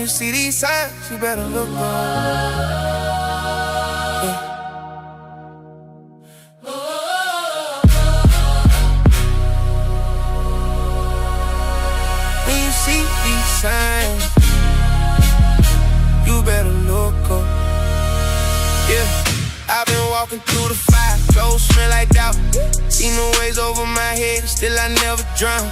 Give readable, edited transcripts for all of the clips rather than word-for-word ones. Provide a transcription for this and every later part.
see these signs, you better look up. When you see these signs, you better look up. Yeah, I've been walking through the fire, clothes smell like doubt. Seen the waves over my head, still I never drown.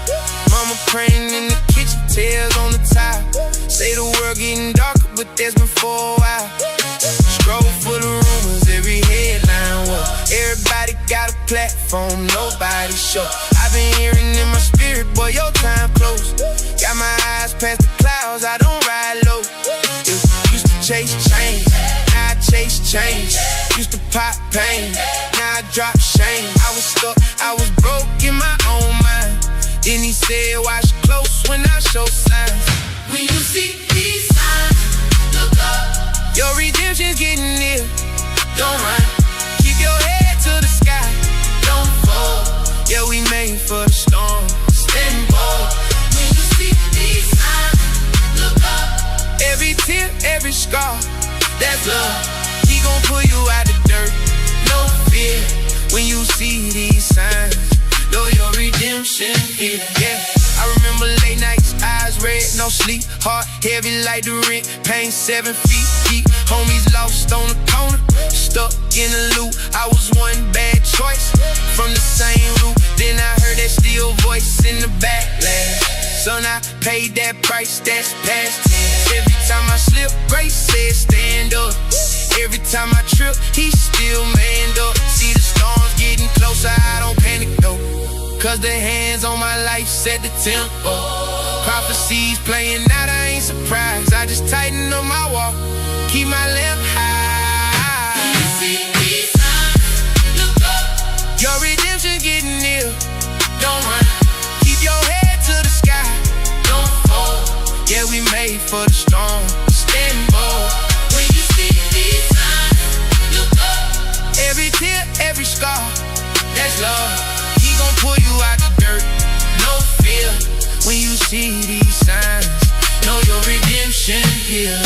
Mama praying in the kitchen, tears on the tile. Say the world getting darker, but that's been for a while. Scroll for the rumors, every headline was. Everybody got a platform, nobody show. I've been hearing in my spirit, boy, your time close. Got my eyes past the clouds, I don't ride low. Used to chase change, now I chase change. Used to pop pain, now I drop shame. I was stuck, I was broke in my own mind. Then he said, watch close when I show signs. When you see these signs, look up. Your redemption's getting near. Don't run, keep your head to the sky. Don't fall, yeah, we made for the storm. Stand bold. When you see these signs, look up. Every tear, every scar, that's love. He gon' pull you out the dirt, no fear. When you see these signs, know your redemption here. Yeah, I remember late nights, eyes red, no sleep. Heart heavy like the rent, pain 7 feet deep. Homies lost on the corner, stuck in a loop. I was one bad choice from the same root. Then I heard that still voice in the backlash. Son, I paid that price, that's past tense. Every time I slip, Grace said stand up. Every time I trip, he still manned up. See the storms getting closer, I don't panic though. Cause the hands on my life set the tempo. Prophecies playing out, I ain't surprised. I just tighten up my walk, keep my lamp high. When you see these signs, look up. Your redemption getting near. Don't run, keep your head to the sky. Don't fall, yeah, we made for the storm. Stand bold. When you see these signs, look up. Every tear, every scar, that's love. He gon' pull you out the dirt, no fear. When you see these signs, know your redemption here.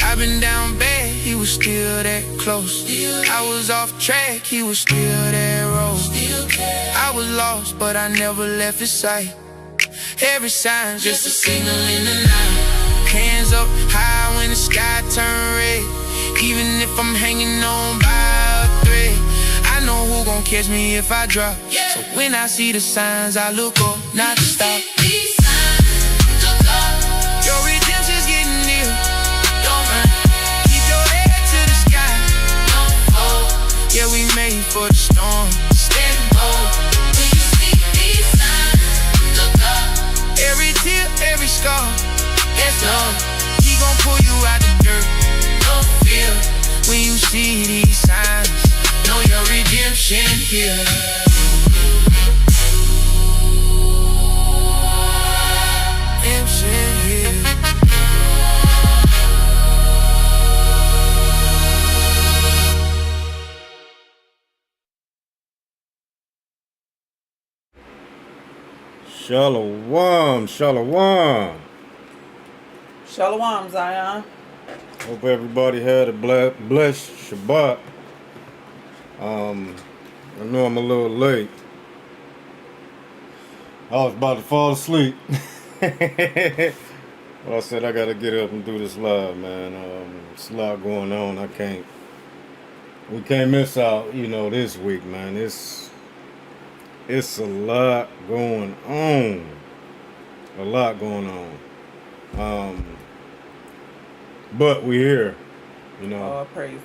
I've been down bad, he was still that close. I was off track, he was still that road. I was lost, but I never left his sight. Every sign's just a signal in the night. Hands up high when the sky turn red. Even if I'm hanging on by a thread, I know who gon' catch me if I drop. So when I see the signs, I look up, not to stop. These signs, look up. Your redemption's getting near. Don't run, keep your head to the sky. Don't fall, yeah, we made for the storm. Stand bold. when you see these signs, look up. Every tear, every scar, that's love. He gon' pull you out the dirt, no fear. When you see these signs, know your redemption here. Redemption here. Shalom, shalom. Shalom, Zion. Hope everybody had a blessed Shabbat. I know I'm a little late. I was about to fall asleep. But I said I gotta get up and do this live, man. It's a lot going on. We can't miss out, this week, man. It's a lot going on. A lot going on. But we're here, All praises.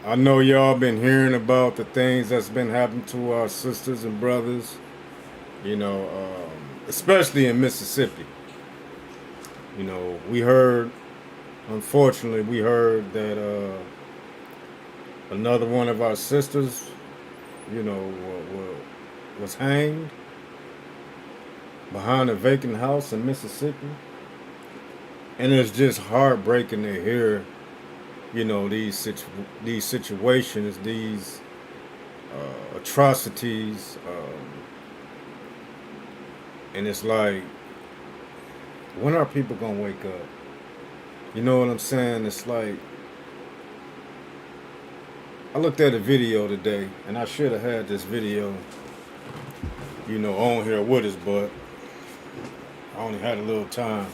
I know y'all been hearing about the things that's been happening to our sisters and brothers, especially in Mississippi. Unfortunately, we heard that another one of our sisters, was hanged behind a vacant house in Mississippi. And it's just heartbreaking to hear, these situations, these atrocities, and it's like, When are people gonna wake up? You know what I'm saying? It's like I looked at a video today, and I should have had this video, on here with us, but I only had a little time.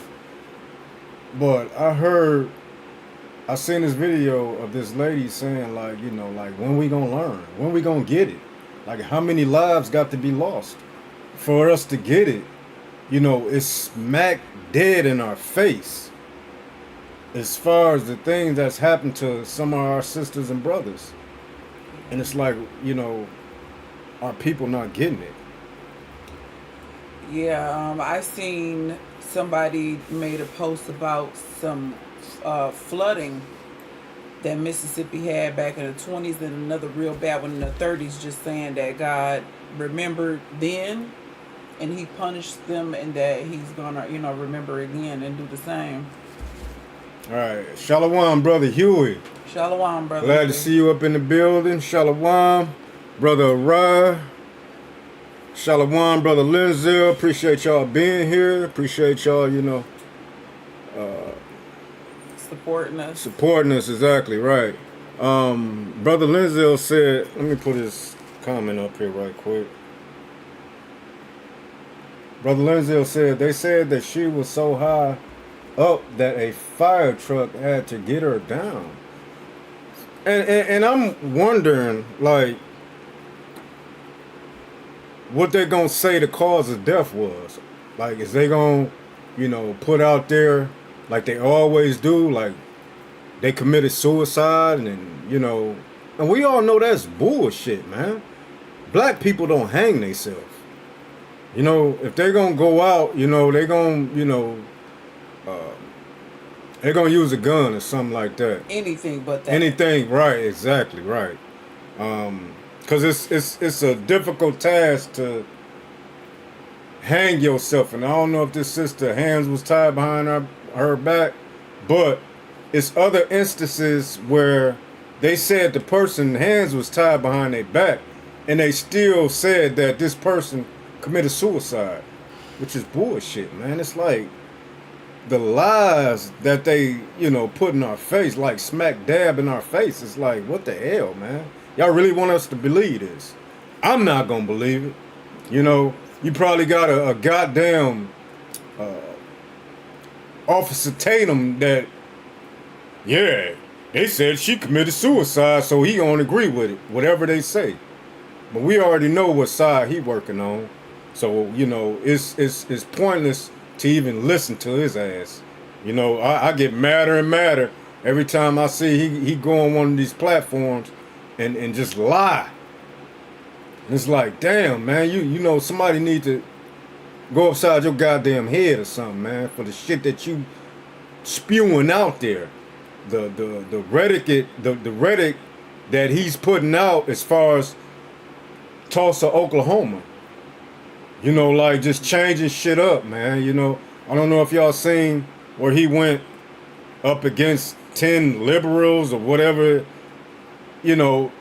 But I seen this video of this lady saying like, when we gonna learn? When we gonna get it? Like how many lives got to be lost for us to get it? It's smack dead in our face. As far as the things that's happened to some of our sisters and brothers. And it's like, are people not getting it? Yeah, I seen somebody made a post about some flooding that Mississippi had back in the 20s and another real bad one in the 30s, just saying that God remembered then and he punished them and that he's gonna, remember again and do the same. All right. Shalom, Brother Huey. Shalom, brother. Glad to see you up in the building. Shalom, Brother Arah. Shalom, Brother Linzel. Appreciate y'all being here. Appreciate y'all, supporting us, exactly right. Brother Linzel said, let me put his comment up here right quick. Brother Linzel said, they said that she was so high up that a fire truck had to get her down. And I'm wondering, like, what they gonna say the cause of death was. Like, is they gonna, put out there like they always do, like they committed suicide and and we all know that's bullshit, man. Black people don't hang themselves. If they're gonna go out, they're gonna, they're gonna use a gun or something like that. Anything but that. Anything, right? Exactly, right. Because it's a difficult task to hang yourself, and I don't know if this sister hands was tied behind her back, but it's other instances where they said the person's hands was tied behind their back, and they still said that this person committed suicide, which is bullshit, man. It's like the lies that they, put in our face, like smack dab in our face. It's like, what the hell, man? Y'all really want us to believe this? I'm not gonna believe it. You probably got a goddamn Officer Tatum that, yeah, they said she committed suicide, so he gonna agree with it, whatever they say. But we already know what side he working on, so it's pointless to even listen to his ass. I get madder and madder every time I see he go on one of these platforms and just lie. And it's like, damn, man, somebody need to go upside your goddamn head or something, man, for the shit that you spewing out there. The rhetoric that he's putting out as far as Tulsa, Oklahoma. Like just changing shit up, man. I don't know if y'all seen where he went up against 10 liberals or whatever, and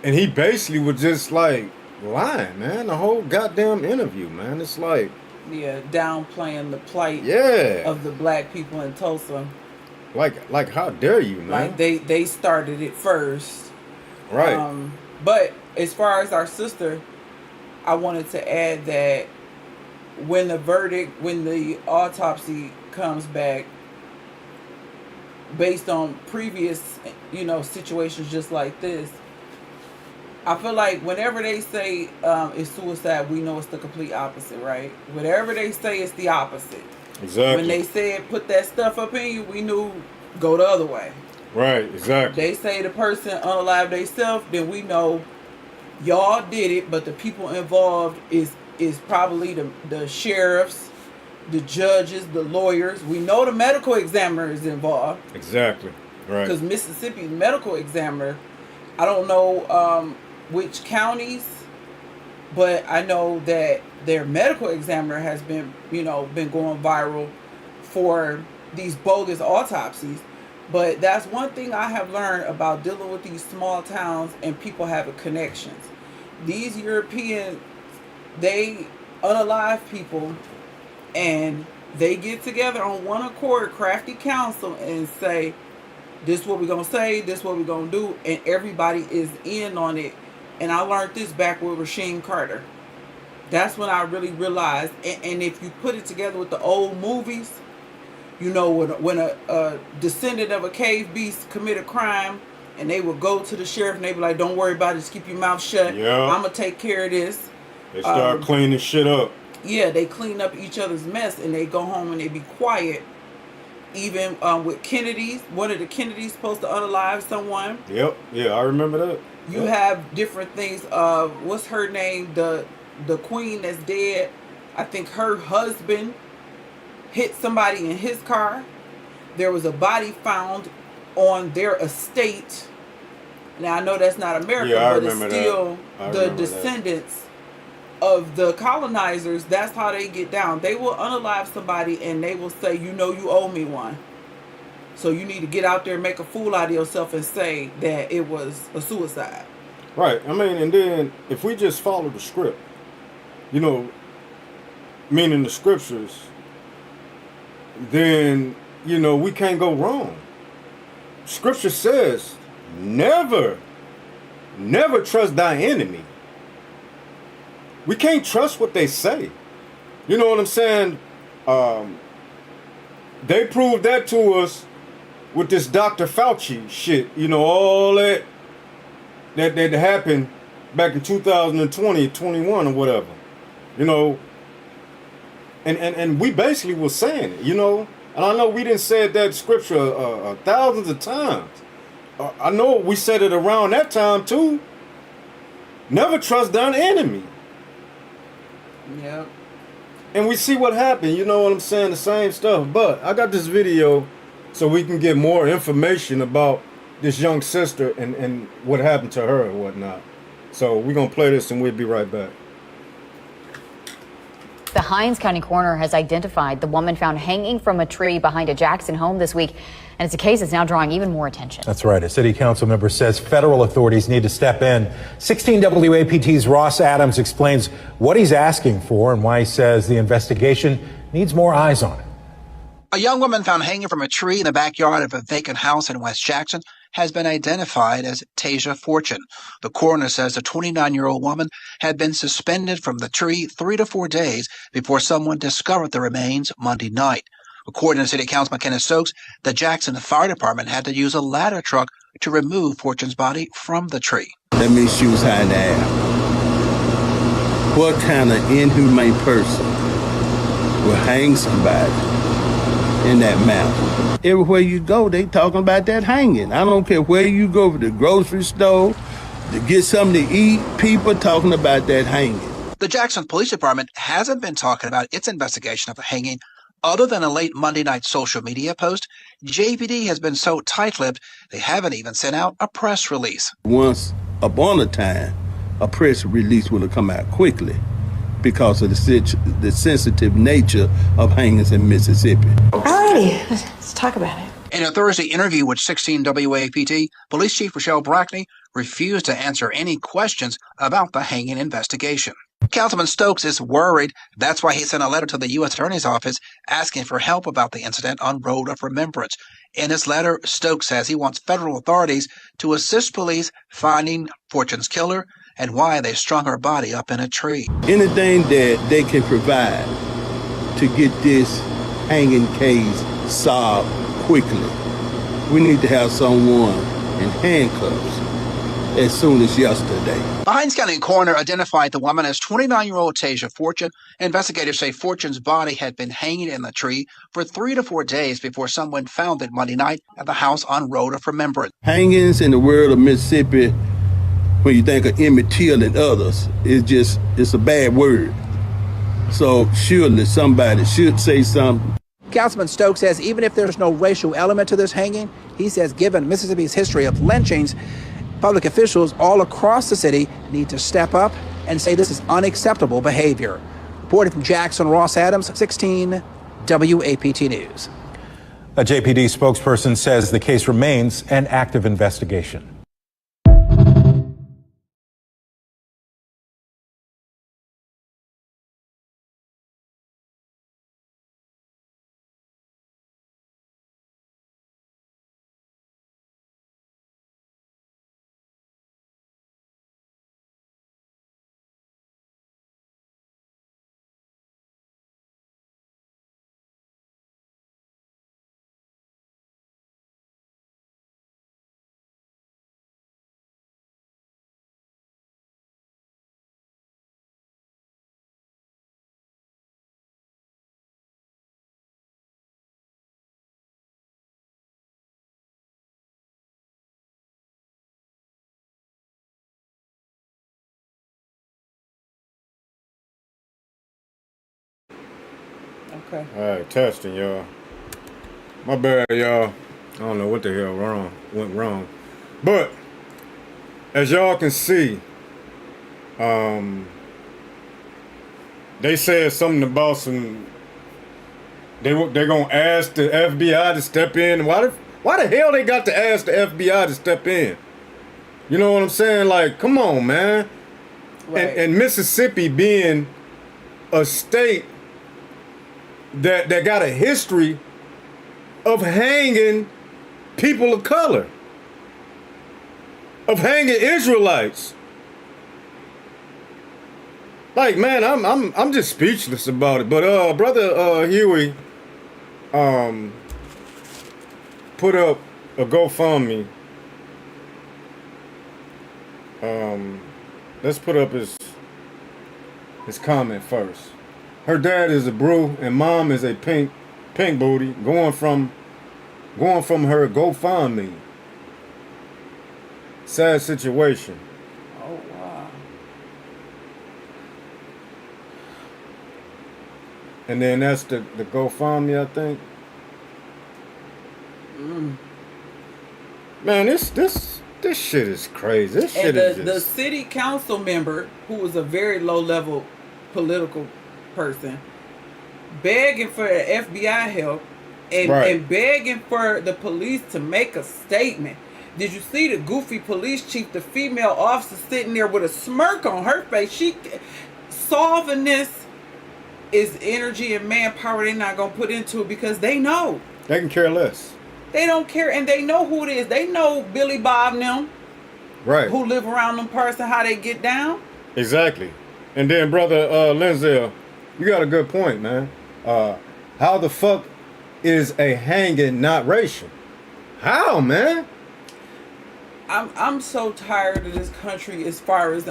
he basically was just like lying, man. The whole goddamn interview, man. It's like, yeah, downplaying the plight of the black people in Tulsa. Like how dare you, man? Like they started it first. Right. But as far as our sister, I wanted to add that when the autopsy comes back, based on previous, situations just like this, I feel like whenever they say it's suicide, we know it's the complete opposite, right? Whatever they say, it's the opposite. Exactly. When they said put that stuff up in you, we knew go the other way. Right, exactly. They say the person unalive themselves, then we know y'all did it, but the people involved is probably the sheriffs, the judges, the lawyers. We know the medical examiner is involved. Exactly. Right. Because Mississippi's medical examiner, I don't know which counties, but I know that their medical examiner has been going viral for these bogus autopsies. But that's one thing I have learned about dealing with these small towns and people having connections. These Europeans, they unalive people and they get together on one accord, crafty counsel, and say, this what we're going to say, this what we're going to do, and everybody is in on it. And I learned this back with Rasheem Carter. That's when I really realized, and if you put it together with the old movies, you know, when a descendant of a cave beast commit a crime, and they would go to the sheriff and they be like, don't worry about it, just keep your mouth shut. Yeah. I'm going to take care of this. They start cleaning shit up. Yeah, they clean up each other's mess and they go home and they be quiet. Even with Kennedy's, one of the Kennedys supposed to unalive someone. Yep. Yeah, I remember that. You have different things. What's her name? The queen that's dead. I think her husband hit somebody in his car. There was a body found on their estate. Now I know that's not America, but it's still the descendants of the colonizers. That's how they get down. They will unalive somebody and they will say, you know, you owe me one. So you need to get out there and make a fool out of yourself and say that it was a suicide. Right. I mean, and then if we just follow the script, you know, meaning the scriptures, then, you know, we can't go wrong. Scripture says, never trust thy enemy. We can't trust what they say. You know what I'm saying? They proved that to us with this Dr. Fauci shit. You know, all that happened back in 2020, 21 or whatever. You know, and we basically were saying it, you know. And I know we didn't say that scripture thousands of times. I know we said it around that time too. Never trust thine enemy. Yep. And we see what happened, you know what I'm saying? The same stuff. But I got this video so we can get more information about this young sister and what happened to her and whatnot. So we're going to play this and we'll be right back. The Hinds County coroner has identified the woman found hanging from a tree behind a Jackson home this week, and it's a case that's now drawing even more attention. That's right. A city council member says federal authorities need to step in. 16 WAPT's Ross Adams explains what he's asking for and why he says the investigation needs more eyes on it. A young woman found hanging from a tree in the backyard of a vacant house in West Jackson has been identified as Tasia Fortune. The coroner says the 29-year-old woman had been suspended from the tree 3 to 4 days before someone discovered the remains Monday night. According to City Councilman Kenneth Stokes, the Jackson Fire Department had to use a ladder truck to remove Fortune's body from the tree. That means she was high in the air. What kind of inhumane person will hang somebody in that mountain? Everywhere you go, they talking about that hanging. I don't care where you go, to the grocery store, to get something to eat, people talking about that hanging. The Jackson Police Department hasn't been talking about its investigation of the hanging other than a late Monday night social media post. JPD has been so tight-lipped, they haven't even sent out a press release. Once upon a time, a press release would have come out quickly because of the sensitive nature of hangings in Mississippi. Alrighty, let's talk about it. In a Thursday interview with 16 WAPT, Police Chief Rochelle Brackney refused to answer any questions about the hanging investigation. Councilman Stokes is worried. That's why he sent a letter to the U.S. Attorney's Office asking for help about the incident on Road of Remembrance. In his letter, Stokes says he wants federal authorities to assist police finding Fortune's killer and why they strung her body up in a tree. Anything that they can provide to get this hanging case solved quickly. We need to have someone in handcuffs as soon as yesterday. The Hinds County coroner identified the woman as 29-year-old Tasia Fortune. Investigators say Fortune's body had been hanging in the tree for 3 to 4 days before someone found it Monday night at the house on Road of Remembrance. Hangings in the world of Mississippi, when you think of Emmett Till and others, it's a bad word. So surely somebody should say something. Councilman Stokes says even if there's no racial element to this hanging, he says given Mississippi's history of lynchings, public officials all across the city need to step up and say this is unacceptable behavior. Reporting from Jackson, Ross Adams, 16 WAPT News. A JPD spokesperson says the case remains an active investigation. Okay. All right, testing, y'all. My bad, y'all. I don't know what the hell went wrong. But as y'all can see, they said something about they're gonna ask the FBI to step in. Why the hell they got to ask the FBI to step in? You know what I'm saying? Like, come on, man. Right. And Mississippi being a state that got a history of hanging people of color, of hanging Israelites. Like, man, I'm just speechless about it. But brother Huey put up a GoFundMe. Let's put up his comment first. Her dad is a brew and mom is a pink booty. Going from her GoFundMe. Sad situation. Oh wow. And then that's the GoFundMe, I think. Man, this shit is crazy. This shit is The city council member, who was a very low level political person, begging for the FBI help and begging for the police to make a statement. Did you see the goofy police chief, the female officer, sitting there with a smirk on her face? Solving this is energy and manpower they're not going to put into it because they know. They can care less. They don't care, and they know who it is. They know Billy Bob and them. Right. Who live around them parts and how they get down. Exactly. And then, brother Lindsay, you got a good point, man. How the fuck is a hanging not racial? How, man? I'm so tired of this country as far as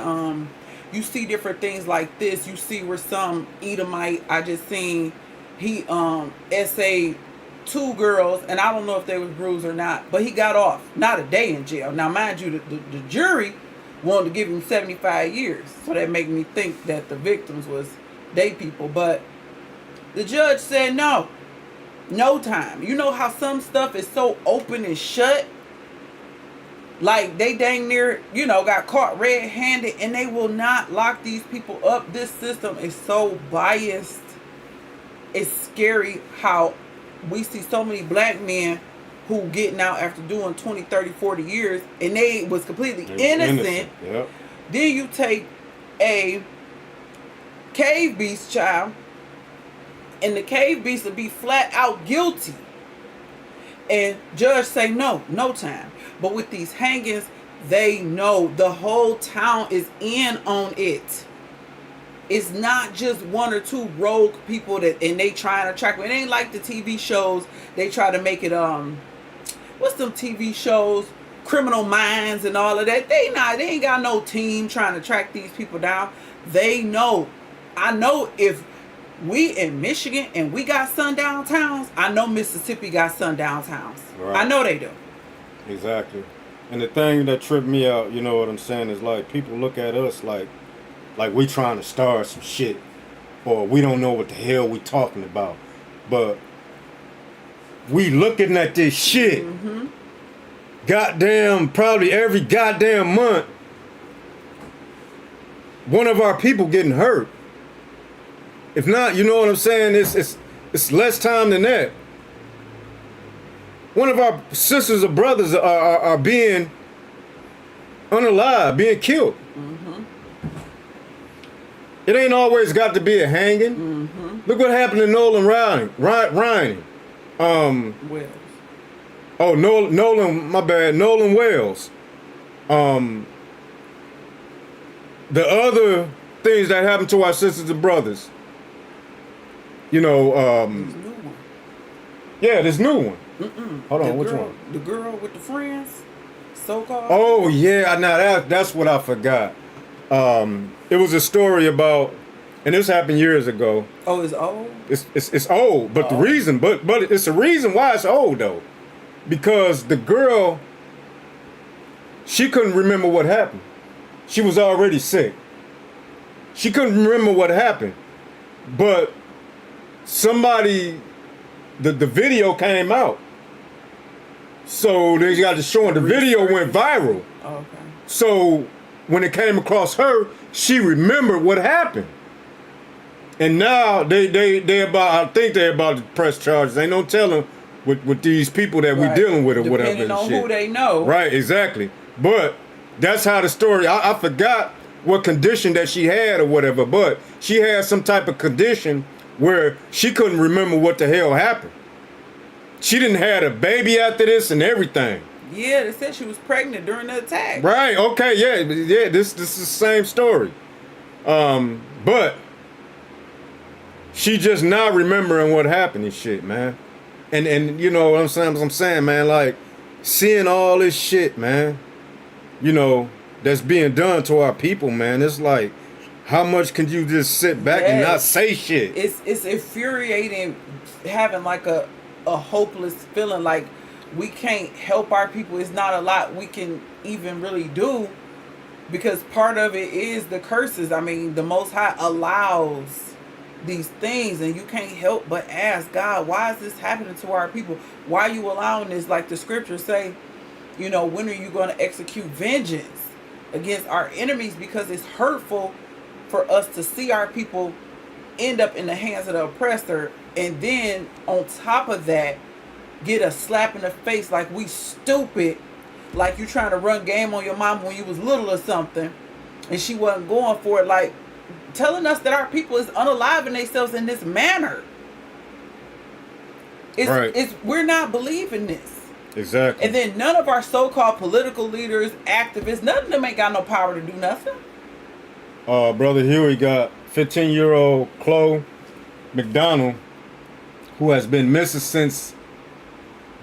you see different things like this. You see where some Edomite I just seen he essayed 2 girls, and I don't know if they was bruised or not, but he got off. Not a day in jail. Now, mind you, the jury wanted to give him 75 years. So that made me think that the victims was they people. But the judge said no time. You know how some stuff is so open and shut? Like they dang near, got caught red-handed, and they will not lock these people up. This system is so biased. It's scary how we see so many black men who getting out after doing 20, 30, 40 years, and they was completely innocent. Yep. Then you take a cave beast child, and the cave beast will be flat out guilty. And judge say no time. But with these hangings, they know the whole town is in on it. It's not just 1 or 2 rogue people and they trying to track. It ain't like the TV shows. They try to make it what's them TV shows? Criminal Minds and all of that. They ain't got no team trying to track these people down. They know. I know if we in Michigan and we got sundown towns, I know Mississippi got sundown towns. Right. I know they do. Exactly. And the thing that tripped me out, you know what I'm saying, is like people look at us like we trying to start some shit, or we don't know what the hell we talking about. But we looking at this shit, goddamn, probably every goddamn month, one of our people getting hurt. If not, you know what I'm saying, it's less time than that. One of our sisters or brothers are being unalive, being killed. It ain't always got to be a hanging. Look what happened to Nolan Ryan. Wells. Oh, Nolan, my bad. Nolan Wells. The other things that happened to our sisters and brothers. This new one. Yeah, this new one. Hold on, which girl, one? The girl with the friends, so-called. Oh yeah, now that's what I forgot. It was a story about, and this happened years ago. Oh, it's old. It's old, but the reason, but it's a reason why it's old though, because the girl, she couldn't remember what happened. She was already sick. She couldn't remember what happened, but somebody, the video came out. So they got to show the video went viral. Oh, okay. So when it came across her, she remembered what happened. And now they about, I think they're about to press charges. Ain't no telling with these people that we dealing with or whatever. Depending on shit. who they know. Right, exactly. But that's how the story, I forgot what condition that she had or whatever, but she had some type of condition where she couldn't remember what the hell happened. She didn't have a baby after this and everything. Yeah, they said she was pregnant during the attack. Right, okay, yeah, this is the same story. But she just not remembering what happened and shit, man. And you know what I'm saying, man, like seeing all this shit, man, you know, that's being done to our people, man. It's like, how much can you just sit back and not say shit? It's infuriating having like a hopeless feeling like we can't help our people. It's not a lot we can even really do, because part of it is the curses. I mean, the Most High allows these things, and you can't help but ask God, why is this happening to our people? Why are you allowing this? Like the scriptures say, you know, when are you going to execute vengeance against our enemies? Because it's hurtful for us to see our people end up in the hands of the oppressor, and then on top of that get a slap in the face like we stupid, like you trying to run game on your mom when you was little or something and she wasn't going for it, like telling us that our people is unaliving themselves in this manner. We're not believing this. Exactly. And then none of our so-called political leaders, activists, none of them ain't got no power to do nothing. Brother Huey got 15-year-old Chloe McDonald, who has been missing since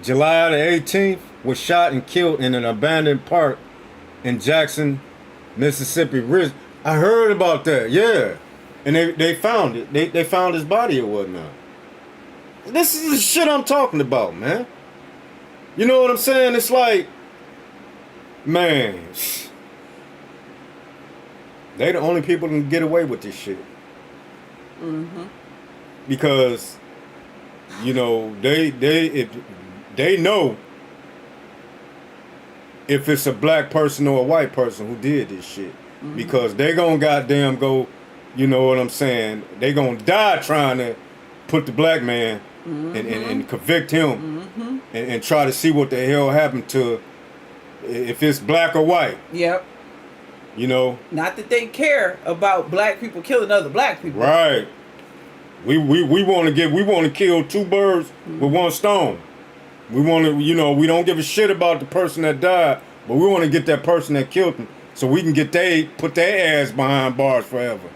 July the 18th, was shot and killed in an abandoned park in Jackson, Mississippi. I heard about that, yeah. And they found it. They found his body or whatnot. This is the shit I'm talking about, man. You know what I'm saying? It's like, man, they the only people that can get away with this shit. Mm-hmm. Because, you know, they know if it's a black person or a white person who did this shit. Mm-hmm. Because they gonna goddamn go, you know what I'm saying? They gonna die trying to put the black man and convict him and try to see what the hell happened to, if it's black or white. Yep. You know? Not that they care about black people killing other black people. Right. We want to kill two birds with one stone. We want to, you know, we don't give a shit about the person that died, but we want to get that person that killed them so we can put their ass behind bars forever,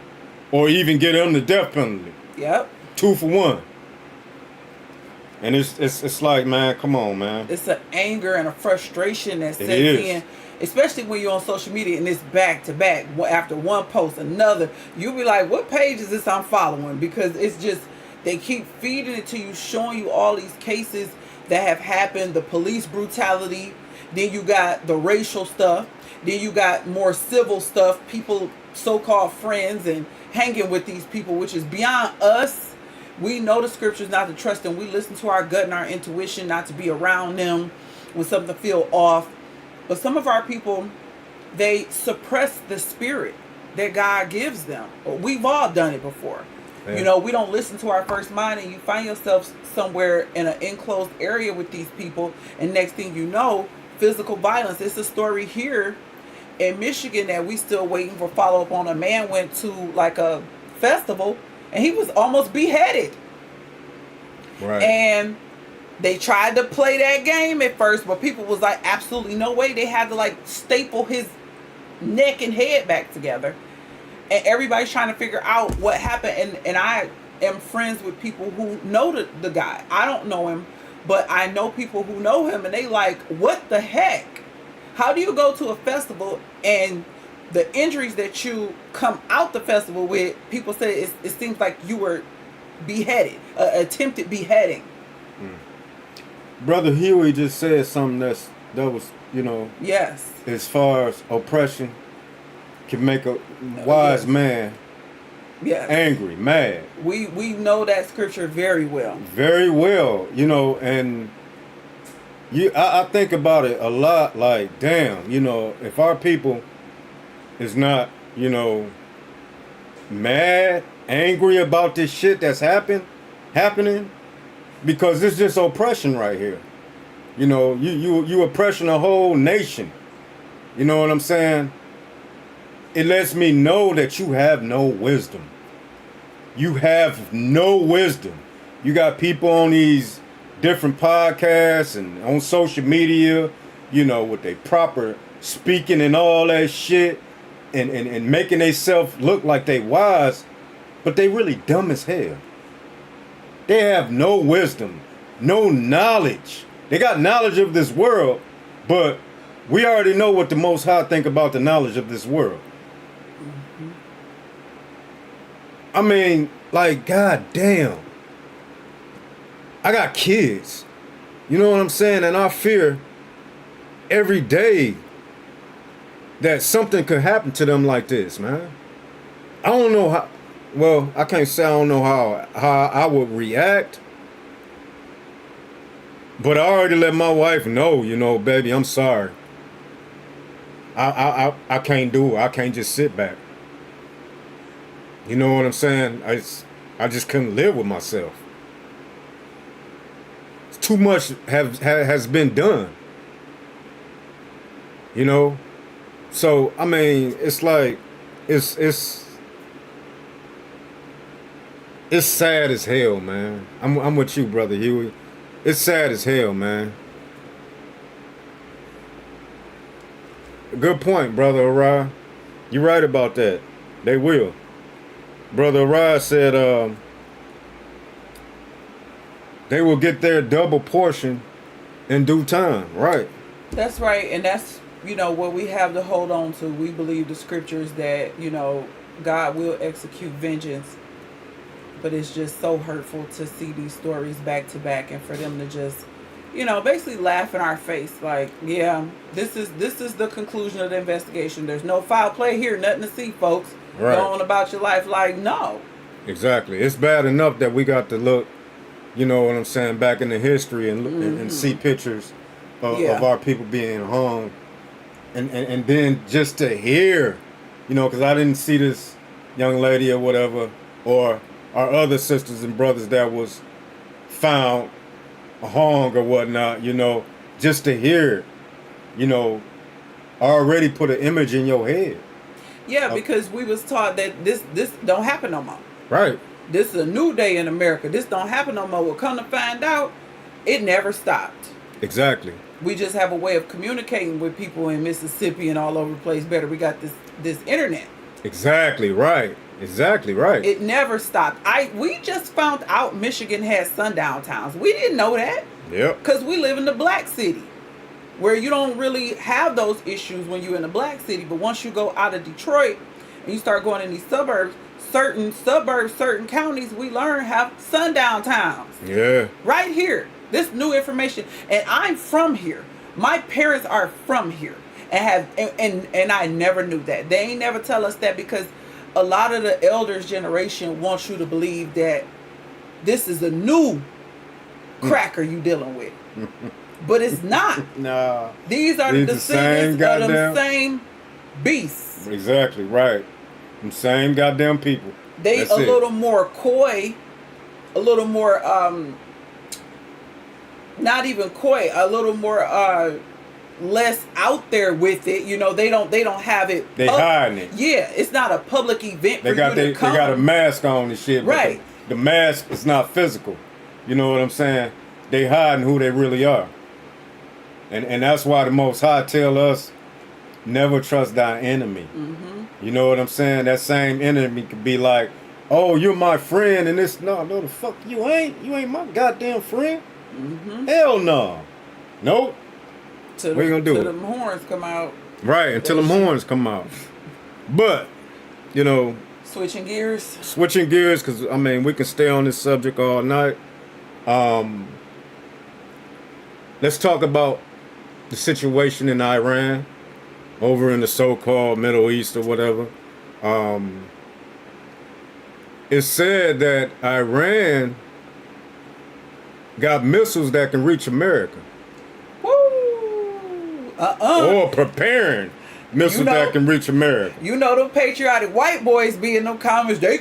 or even get them the death penalty. Yep. 2 for 1. And it's like, man, come on, man. It's an anger and a frustration that sets in, especially when you're on social media and it's back to back. After one post, another. You'll be like, what page is this I'm following? Because it's just, they keep feeding it to you, showing you all these cases that have happened, the police brutality. Then you got the racial stuff. Then you got more civil stuff, people, so-called friends, and hanging with these people, which is beyond us. We know the scriptures not to trust them. We listen to our gut and our intuition not to be around them when something feel off. But some of our people, they suppress the spirit that God gives them. We've all done it before. Yeah. You know, we don't listen to our first mind, and you find yourself somewhere in an enclosed area with these people, and next thing you know, physical violence. It's a story here in Michigan that we still waiting for follow-up on. A man went to like a festival and he was almost beheaded. Right. And they tried to play that game at first, but people was like, absolutely no way. They had to like staple his neck and head back together. And everybody's trying to figure out what happened. And I am friends with people who know the guy. I don't know him, but I know people who know him, and they like, what the heck? How do you go to a festival and the injuries that you come out the festival with, people say it seems like you were beheaded, attempted beheading. Brother Huey just said something that was, you know, yes, as far as oppression can make a wise man Yes. Angry, mad. We know that scripture very well. Very well, you know, and I think about it a lot, like, damn, you know, if our people is not, you know, mad, angry about this shit that's happening, because it's just oppression right here. You know, you oppressing a whole nation. You know what I'm saying? It lets me know that you have no wisdom. You have no wisdom. You got people on these different podcasts and on social media, you know, with their proper speaking and all that shit, and making themselves look like they wise, but they really dumb as hell. They have no wisdom, no knowledge. They got knowledge of this world, but we already know what the Most High think about the knowledge of this world. I mean, like, god damn. I got kids. You know what I'm saying? And I fear every day that something could happen to them like this, man. I don't know how, well, I can't say I don't know how I would react. But I already let my wife know, you know, baby, I'm sorry. I can't do it. I can't just sit back. You know what I'm saying? I just couldn't live with myself. Too much has been done. You know? So, I mean, it's like, it's sad as hell, man. I'm with you, Brother Huey. It's sad as hell, man. Good point, Brother Arai. You're right about that. They will. Brother Arai said they will get their double portion in due time. Right. That's right. And that's, you know, what we have to hold on to. We believe the scriptures that, you know, God will execute vengeance. But it's just so hurtful to see these stories back to back and for them to just, you know, basically laugh in our face. Like, yeah, this is the conclusion of the investigation. There's no foul play here. Nothing to see, folks. Right. Go on about your life. Like, no. Exactly. It's bad enough that we got to look, you know what I'm saying, back in the history and and see pictures of our people being hung. And then just to hear, you know, because I didn't see this young lady or whatever, or our other sisters and brothers that was found hung or whatnot, you know, just to hear it, you know, already put an image in your head. Yeah, because we was taught that this don't happen no more. Right. This is a new day in America. This don't happen no more. We'll come to find out, it never stopped. Exactly. We just have a way of communicating with people in Mississippi and all over the place better. We got this internet. Exactly right. Exactly right. It never stopped. We just found out Michigan has sundown towns. We didn't know that. Yep. Because we live in the black city, where you don't really have those issues when you're in the black city. But once you go out of Detroit and you start going in these suburbs, certain counties, we learn have sundown towns. Yeah. Right here. This new information. And I'm from here. My parents are from here. And I never knew that. They ain't never tell us that, because a lot of the elders generation wants you to believe that this is a new cracker you dealing with. But it's not. Nah. These are the descendants of them same beasts. Exactly, right. Them same goddamn people. They That's a little more coy, a little more not even coy, a little more less out there with it. You know, they don't have it. They hiding it. Yeah, it's not a public event for you to come. They got a mask on and shit. Right. The mask is not physical. You know what I'm saying? They hiding who they really are. And that's why the Most High tell us, never trust thy enemy. You know what I'm saying? That same enemy could be like, oh, you're my friend, and this, no, the fuck you ain't. You ain't my goddamn friend. Hell no. Nope. What you gonna do? Till them horns come out. Right, until them horns come out. But, you know, Switching gears, because, I mean, we can stay on this subject all night. Let's talk about the situation in Iran, over in the so-called Middle East or whatever. It's said that Iran got missiles that can reach America. Woo! Or preparing missiles that can reach America. You know them patriotic white boys be in them comments. They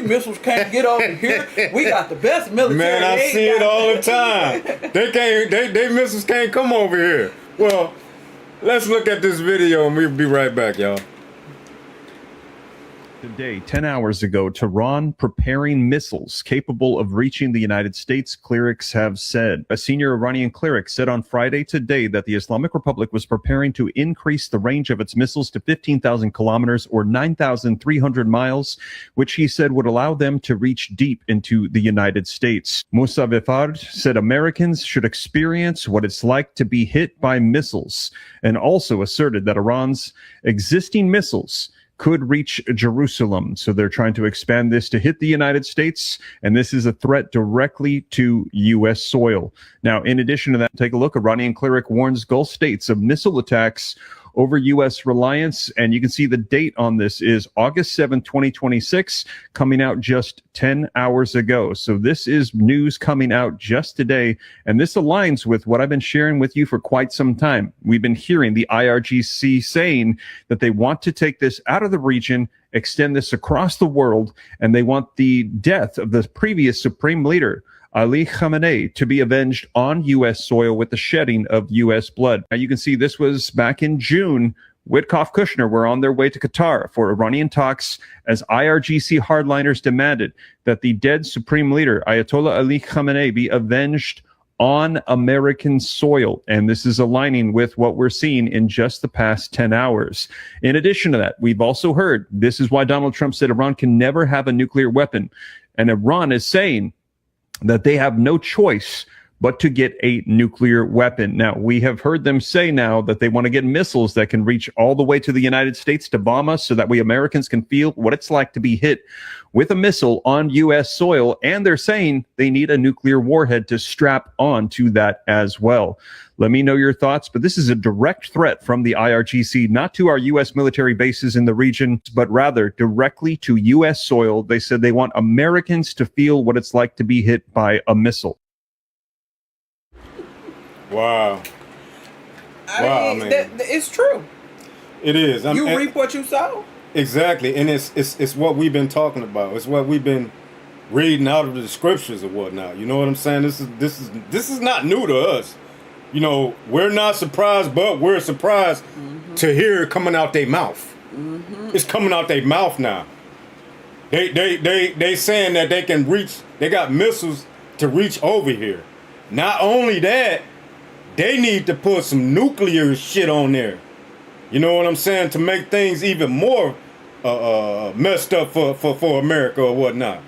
missiles can't get over here. We got the best military. Man, I see it all the time. They missiles can't come over here. Well, let's look at this video and we'll be right back, y'all. Today, 10 hours ago, Tehran preparing missiles capable of reaching the United States, clerics have said. A senior Iranian cleric said on Friday today that the Islamic Republic was preparing to increase the range of its missiles to 15,000 kilometers or 9,300 miles, which he said would allow them to reach deep into the United States. Moussa Vefard said Americans should experience what it's like to be hit by missiles, and also asserted that Iran's existing missiles could reach Jerusalem. So they're trying to expand this to hit the United States, and this is a threat directly to U.S. soil. Now, in addition to that, take a look. Iranian cleric warns Gulf states of missile attacks over U.S. reliance, and you can see the date on this is August 7, 2026, coming out just 10 hours ago. So this is news coming out just today, and this aligns with what I've been sharing with you for quite some time. We've been hearing the IRGC saying that they want to take this out of the region, extend this across the world, and they want the death of the previous supreme leader, Ali Khamenei, to be avenged on U.S. soil with the shedding of U.S. blood. Now, you can see this was back in June. Witkoff Kushner were on their way to Qatar for Iranian talks as IRGC hardliners demanded that the dead supreme leader, Ayatollah Ali Khamenei, be avenged on American soil. And this is aligning with what we're seeing in just the past 10 hours. In addition to that, we've also heard this is why Donald Trump said Iran can never have a nuclear weapon. And Iran is saying that they have no choice but to get a nuclear weapon. Now, we have heard them say now that they want to get missiles that can reach all the way to the United States to bomb us so that we Americans can feel what it's like to be hit with a missile on U.S. soil. And they're saying they need a nuclear warhead to strap on to that as well. Let me know your thoughts, but this is a direct threat from the IRGC, not to our U.S. military bases in the region, but rather directly to U.S. soil. They said they want Americans to feel what it's like to be hit by a missile. Wow. I mean, it's true. It is. You reap what you sow. Exactly, and it's what we've been talking about. It's what we've been reading out of the scriptures and whatnot. You know what I'm saying? This is not new to us. You know, we're not surprised, but we're surprised to hear it coming out their mouth. It's coming out their mouth now. They saying that they can reach. They got missiles to reach over here. Not only that, they need to put some nuclear shit on there. You know what I'm saying? To make things even more messed up for America or whatnot.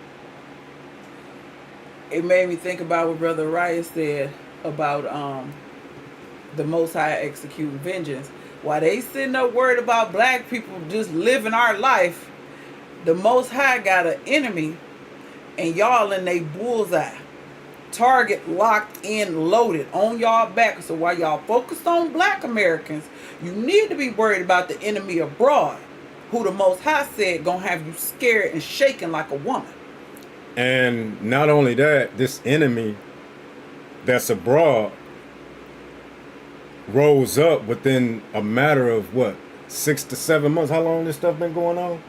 It made me think about what Brother Riot said about the Most High executing vengeance. While they sitting up worried about black people just living our life, the Most High got an enemy, and y'all in they bullseye. Target locked in, loaded on y'all back. So while y'all focused on black Americans, you need to be worried about the enemy abroad, who the Most High said gonna have you scared and shaking like a woman. And not only that, this enemy that's abroad rose up within a matter of what, 6 to 7 months. How long this stuff been going on?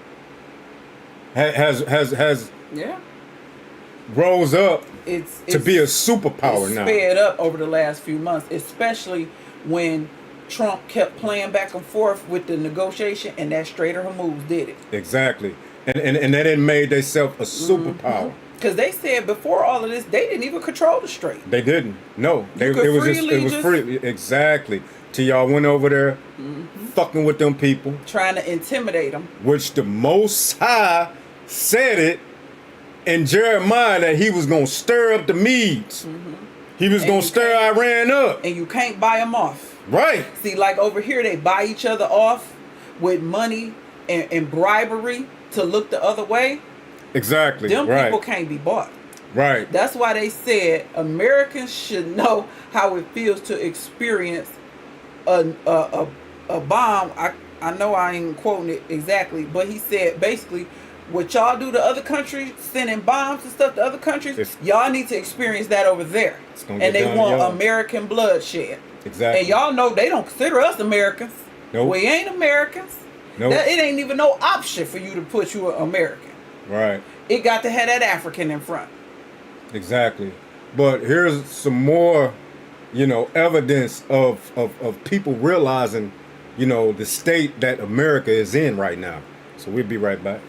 Has yeah. Rose up it's to be a superpower it's now. Sped up over the last few months, especially when Trump kept playing back and forth with the negotiation, and that Straighter Hormuz did it. Exactly. And they didn't made themselves a superpower. Because they said before all of this, they didn't even control the Strait. They didn't. No. It was free. Exactly. Till y'all went over there fucking with them people. Trying to intimidate them. Which the Most High said it in Jeremiah that he was going to stir up the Medes. He was going to stir Iran up. And you can't buy them off. Right. See, like over here, they buy each other off with money and bribery to look the other way. Exactly. Them people can't be bought. Right. That's why they said Americans should know how it feels to experience a bomb. I know I ain't quoting it exactly, but he said basically what y'all do to other countries, sending bombs and stuff to other countries, It's- y'all need to experience that over there. gonna And get they done to want y'all. American bloodshed. Exactly. And y'all know they don't consider us Americans. Nope. We ain't Americans. Nope. It ain't even no option for you to put you an American. Right. It got to have that African in front. Exactly. But here's some more, evidence of people realizing, the state that America is in right now. So we'll be right back.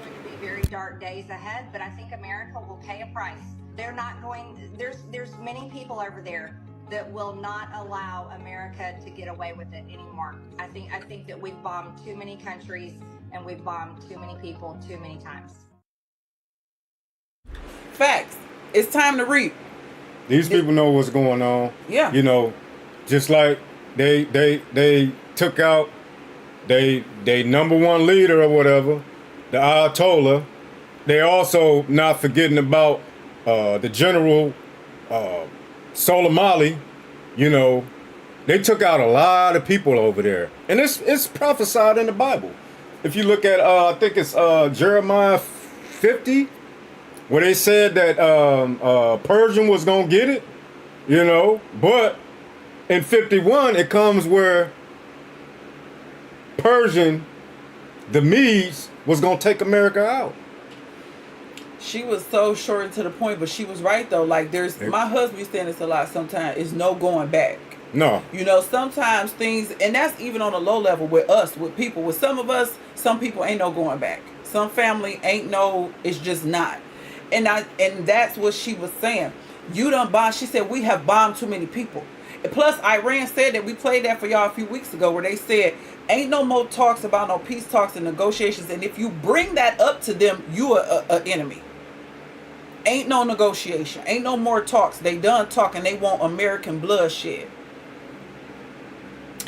Going to be very dark days ahead, but I think America will pay a price. They're not going. There's many people over there that will not allow America to get away with it anymore. I think that we've bombed too many countries and we've bombed too many people too many times. Facts. It's time to reap. These people know what's going on. Yeah. Just like they took out they number one leader or whatever, the Ayatollah. They also not forgetting about the general Soleimani. They took out a lot of people over there, and it's prophesied in the Bible. If you look at I think it's Jeremiah 50, where they said that Persian was gonna get it, but in 51 it comes where Persian, the Medes, was gonna take America out. She was so short and to the point, but she was right though. Like my husband be saying this a lot sometimes, is no going back. No. Sometimes things, and that's even on a low level with us, with people. With some of us, some people ain't no going back. Some family ain't no, it's just not. And that's what she was saying. You done bomb. She said we have bombed too many people. And plus, Iran said that, we played that for y'all a few weeks ago, where they said ain't no more talks about no peace talks and negotiations. And if you bring that up to them, you are an enemy. Ain't no negotiation. Ain't no more talks. They done talking. They want American bloodshed.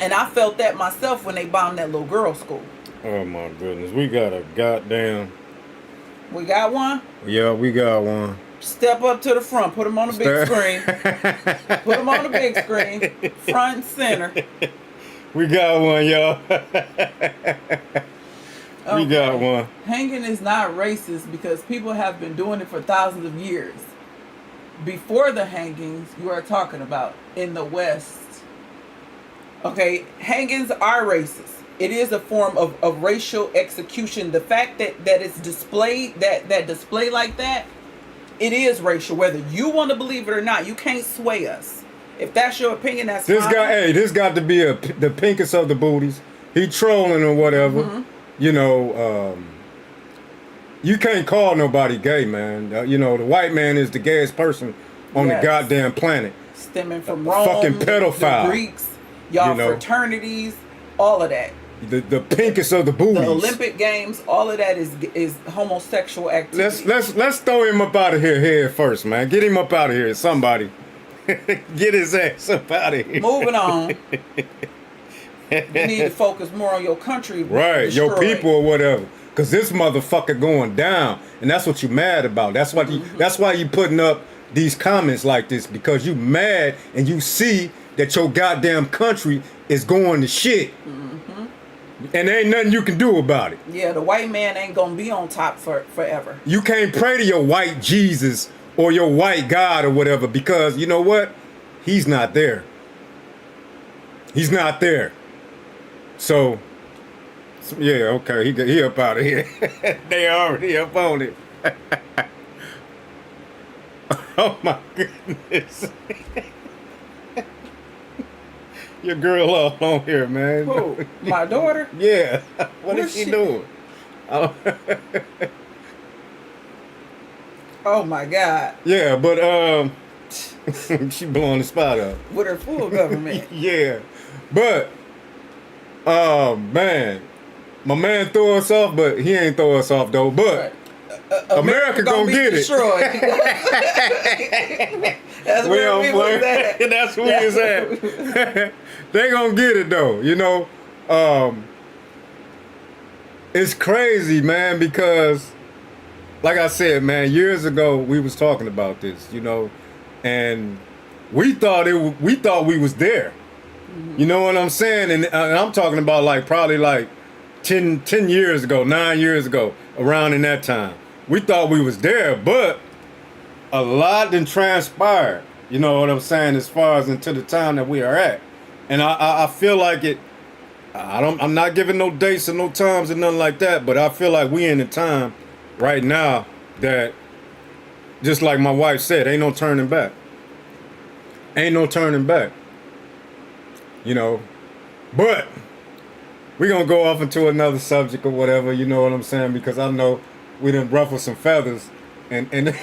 And I felt that myself when they bombed that little girl's school. Oh my goodness, we got a goddamn. We got one? Yeah, we got one. Step up to the front. Put them on the big screen. Put them on the big screen. Front and center. We got one, y'all. We got one. Hanging is not racist because people have been doing it for thousands of years. Before the hangings you are talking about in the West. Okay, hangings are racist. It is a form of racial execution. The fact that it's displayed, that display like that, it is racial. Whether you want to believe it or not, you can't sway us. If that's your opinion, that's this fine. guy. This got to be the pinkest of the booties. He trolling or whatever. Mm-hmm. You can't call nobody gay, man. The white man is the gayest person on the goddamn planet. Stemming from Rome, fucking pedophile. the Greeks, y'all fraternities, all of that. The pinkest of the booties. The Olympic Games, all of that is homosexual activity. Let's throw him up out of here head first, man. Get him up out of here, somebody. Get his ass up out of here. Moving on. You need to focus more on your country. Right, your people or whatever. Cause this motherfucker going down, and that's what you mad about. That's why that's why you putting up these comments like this, because you mad and you see that your goddamn country is going to shit. And there ain't nothing you can do about it. Yeah, the white man ain't gonna be on top forever. You can't pray to your white Jesus or your white God or whatever, because you know what? He's not there. He's not there. So, yeah, okay, he up out of here. They already up on it. Oh my goodness. Your girl all on here, man. Who? My daughter? Yeah. What is she doing? Oh my God. Yeah, but she blowing the spot up. With her full government. Yeah. But man. My man threw us off, but he ain't throw us off though. But America gonna get destroyed. That's where we was at. That's where we was at. They gonna get it though, It's crazy, man, because like I said, man, years ago we was talking about this, and we thought we was there. You know what I'm saying? And I'm talking about probably 10 years ago, 9 years ago, around in that time. We thought we was there, but a lot done transpired. You know what I'm saying? As far as into the time that we are at. And I feel like it, I'm not giving no dates or no times or nothing like that, but I feel like we in the time right now that, just like my wife said, ain't no turning back. Ain't no turning back. You know, but we're going to go off into another subject or whatever, you know what I'm saying? Because I know we done ruffle some feathers and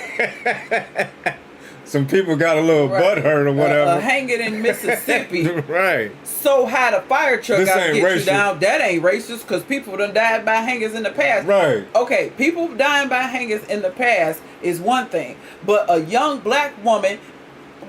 some people got a little butthurt or whatever. Hanging in Mississippi. Right. So had a fire truck This got to ain't get racist. you down. That ain't racist because people done died by hangers in the past. Right. Okay, people dying by hangers in the past is one thing. But a young black woman,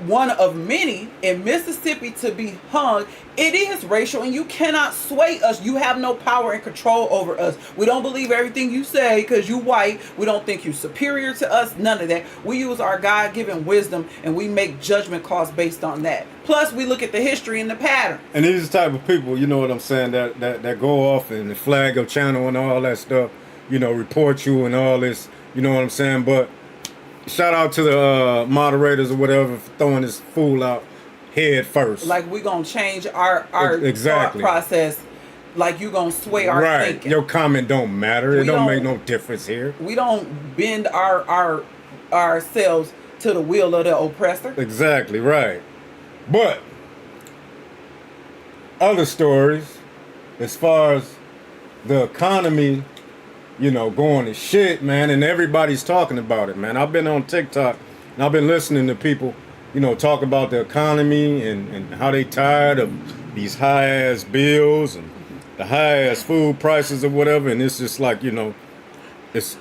one of many in Mississippi, to be hung, it is racial, and you cannot sway us. You have no power and control over us. We don't believe everything you say because you white. We don't think you're superior to us. None of that. We use our God-given wisdom and we make judgment calls based on that. Plus, we look at the history and the pattern. And these are the type of people, you know what I'm saying, that go off and flag your channel and all that stuff, you know, report you and all this, you know what I'm saying? But shout out to the moderators or whatever for throwing this fool out head first. Like we gonna change our exactly. thought process. Like you gonna sway our right. thinking. Your comment don't matter. It don't make no difference here. We don't bend ourselves to the will of the oppressor. Exactly right. But other stories, as far as the economy, you know, going to shit, man, and everybody's talking about it, man. I've been on TikTok and I've been listening to people, you know, talk about the economy and how they tired of these high ass bills and the high ass food prices or whatever. And it's just like, you know, it's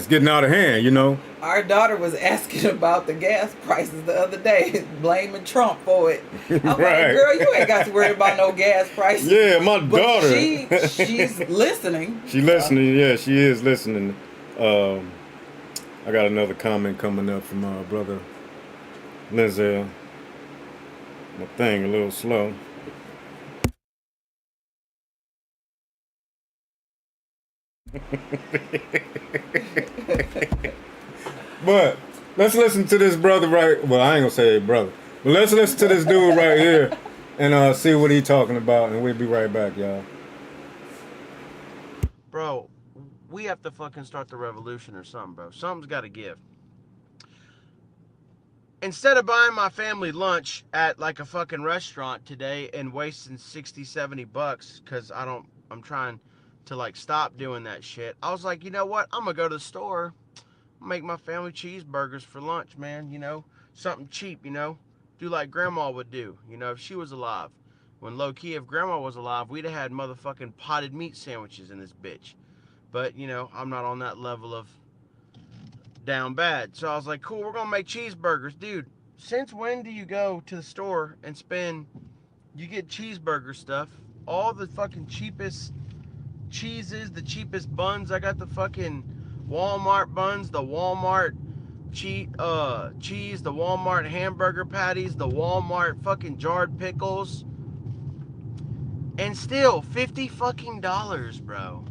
getting out of hand, you know. Our daughter was asking about the gas prices the other day, blaming Trump for it. I'm like, girl, you ain't got to worry about no gas prices. Yeah, my daughter. She's listening. She listening, yeah, she is listening. I got another comment coming up from brother Lindsay. My thing a little slow. But let's listen to this brother right. Well, I ain't gonna say brother, but let's listen to this dude right here and see what he talking about, and we'll be right back, y'all. Bro, we have to fucking start the revolution or something, bro. Something's got to give. Instead of buying my family lunch at like a fucking restaurant today and wasting 60, 70 bucks because I'm trying to like stop doing that shit. I was like, you know what? I'm gonna go to the store, make my family cheeseburgers for lunch, man. You know, something cheap, you know, do like grandma would do, you know, if she was alive. When low key, if grandma was alive, we'd have had motherfucking potted meat sandwiches in this bitch. But, you know, I'm not on that level of down bad. So I was like, cool, we're gonna make cheeseburgers. Dude, since when do you go to the store and you get cheeseburger stuff, all the fucking cheapest cheeses, the cheapest buns? I got the fucking Walmart buns, the Walmart cheese, the Walmart hamburger patties, the Walmart fucking jarred pickles, and still $50 fucking dollars, bro.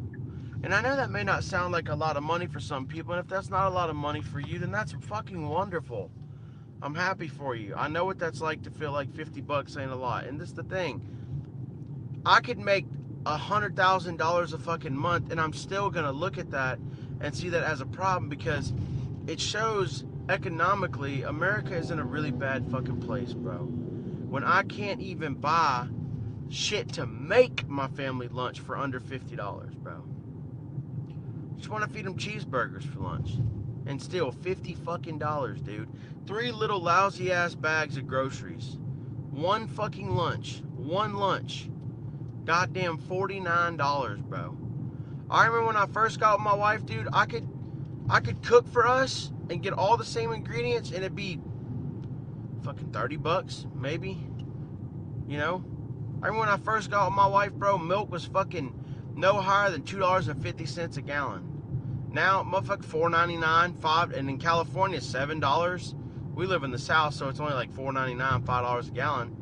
And I know that may not sound like a lot of money for some people, and if that's not a lot of money for you, then that's fucking wonderful. I'm happy for you. I know what that's like to feel like 50 bucks ain't a lot. And this is the thing. I could make $100,000 a fucking month, and I'm still gonna look at that and see that as a problem, because it shows economically America is in a really bad fucking place, bro. When I can't even buy shit to make my family lunch for under $50, bro. Just want to feed them cheeseburgers for lunch, and still $50 fucking dollars, dude. 3 little lousy ass bags of groceries, one fucking lunch, goddamn $49, bro. I remember when I first got with my wife, dude, I could cook for us and get all the same ingredients, and it'd be fucking 30 bucks, maybe, you know. I remember when I first got with my wife, bro, milk was fucking no higher than $2.50 a gallon. Now, motherfucker, $4.99, $5, and in California, $7. We live in the South, so it's only like $4.99, $5 a gallon,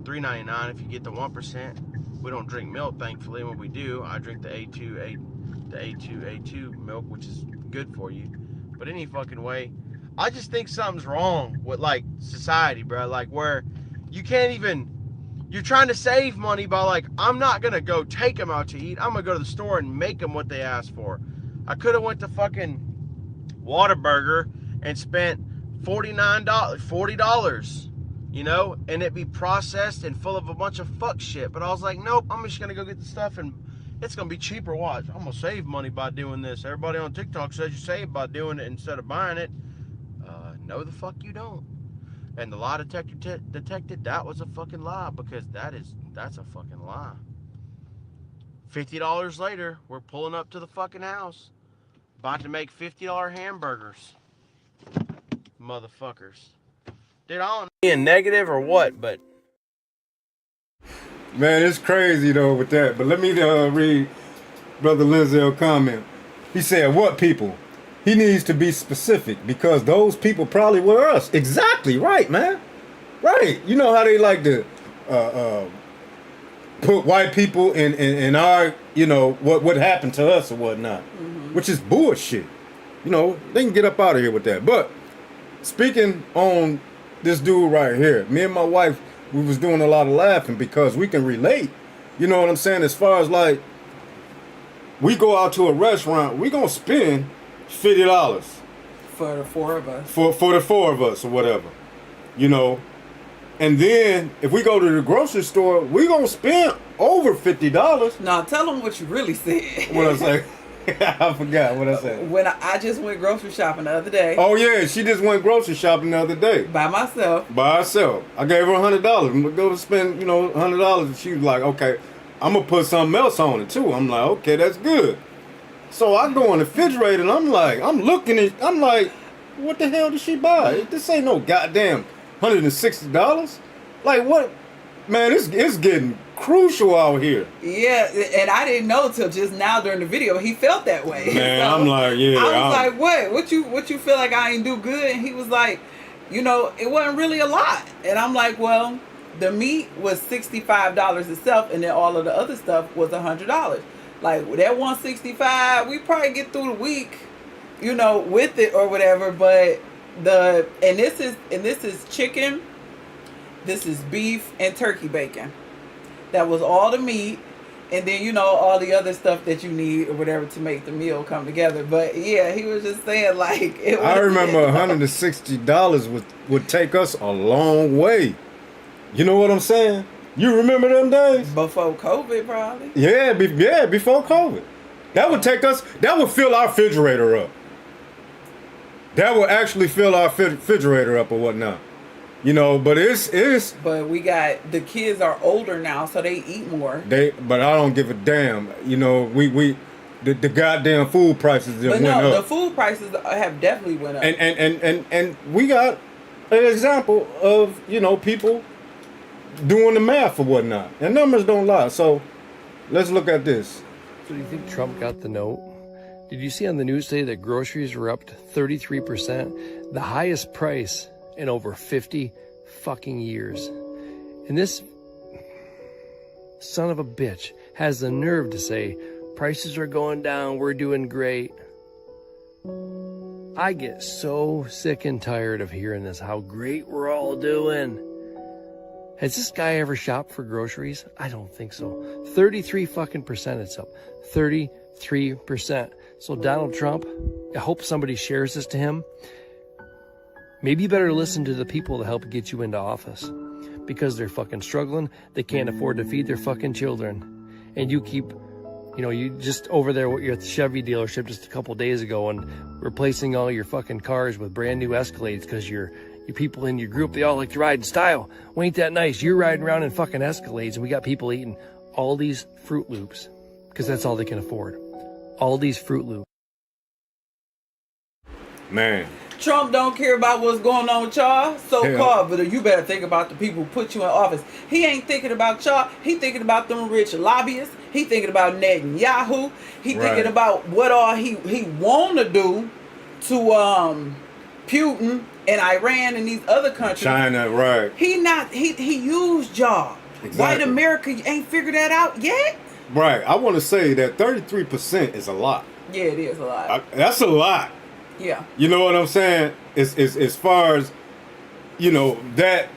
$3.99 if you get the 1%. We don't drink milk, thankfully. When we do, I drink the A2 milk, which is good for you. But any fucking way, I just think something's wrong with like society, bro. Like where you can't even, you're trying to save money by like, I'm not gonna go take them out to eat. I'm gonna go to the store and make them what they asked for. I could have went to fucking Whataburger and spent $40, you know, and it be processed and full of a bunch of fuck shit. But I was like, nope, I'm just gonna go get the stuff and it's gonna be cheaper. Watch, I'm gonna save money by doing this. Everybody on TikTok says you save by doing it instead of buying it. No, the fuck you don't. And the lie detector detected that was a fucking lie, because that's a fucking lie. $50 later, we're pulling up to the fucking house, about to make $50 hamburgers. Motherfuckers. Dude, I don't know being negative or what, but Man, it's crazy though with that. But let me read Brother Linzel's comment. He said, what people? He needs to be specific because those people probably were us. Exactly right, man. Right. You know how they like to put white people in our, you know, what happened to us or whatnot, which is bullshit. You know, they can get up out of here with that. But speaking on this dude right here, me and my wife, we was doing a lot of laughing because we can relate. You know what I'm saying? As far as like, we go out to a restaurant, we gonna spend $50 for the four of us. For the four of us or whatever, you know. And then if we go to the grocery store, we gonna spend over $50. Now tell them what you really said. What I say? I forgot what I said. When I just went grocery shopping the other day. Oh yeah, she just went grocery shopping the other day by myself. By herself. I gave her $100. I'm gonna go to spend, you know, $100. And she was like, okay, I'm gonna put something else on it too. I'm like, okay, that's good. So I go in the refrigerator and I'm like, I'm like, what the hell did she buy? This ain't no goddamn $160. Like what? Man, it's getting crucial out here. Yeah, and I didn't know till just now during the video he felt that way. Man, so I'm like, yeah. I was like, what you feel like I ain't do good? And he was like, you know, it wasn't really a lot. And I'm like, well, the meat was $65 itself, and then all of the other stuff was $100. Like that $165, we probably get through the week, you know, with it or whatever. But this is chicken, this is beef and turkey bacon. That was all the meat, and then, you know, all the other stuff that you need or whatever to make the meal come together. But yeah, he was just saying like it was, I remember $160 would take us a long way. You know what I'm saying? You remember them days? Before COVID, probably. Yeah, before COVID. That would take us, that would fill our refrigerator up. That would actually fill our refrigerator up or whatnot. You know, but it's. But we got, the kids are older now, so they eat more. But I don't give a damn. You know, the goddamn food prices went up. The food prices have definitely went up. And we got an example of, you know, people doing the math or whatnot. And numbers don't lie. So let's look at this. So do you think Trump got the note? Did you see on the news today that groceries were up 33%? The highest price in over 50 fucking years. And this son of a bitch has the nerve to say, prices are going down, we're doing great. I get so sick and tired of hearing this, how great we're all doing. Has this guy ever shopped for groceries? I don't think so. 33 fucking percent it's up. 33%. So Donald Trump, I hope somebody shares this to him. Maybe you better listen to the people that help get you into office. Because they're fucking struggling. They can't afford to feed their fucking children. And you keep, you know, you just over there at your Chevy dealership just a couple days ago and replacing all your fucking cars with brand new Escalades because your people in your group, they all like to ride in style. Well, ain't that nice? You're riding around in fucking Escalades and we got people eating all these Fruit Loops because that's all they can afford. All these Fruit Loops. Man. Trump don't care about what's going on with y'all, so-called, but you better think about the people who put you in office. He ain't thinking about y'all. He thinking about them rich lobbyists. He thinking about Netanyahu. He thinking about what all he want to do to Putin and Iran and these other countries. China, right. He used y'all. White America ain't figured that out yet. Right. I want to say that 33% is a lot. Yeah, it is a lot. That's a lot. Yeah. You know what I'm saying? It's as far as, you know, that's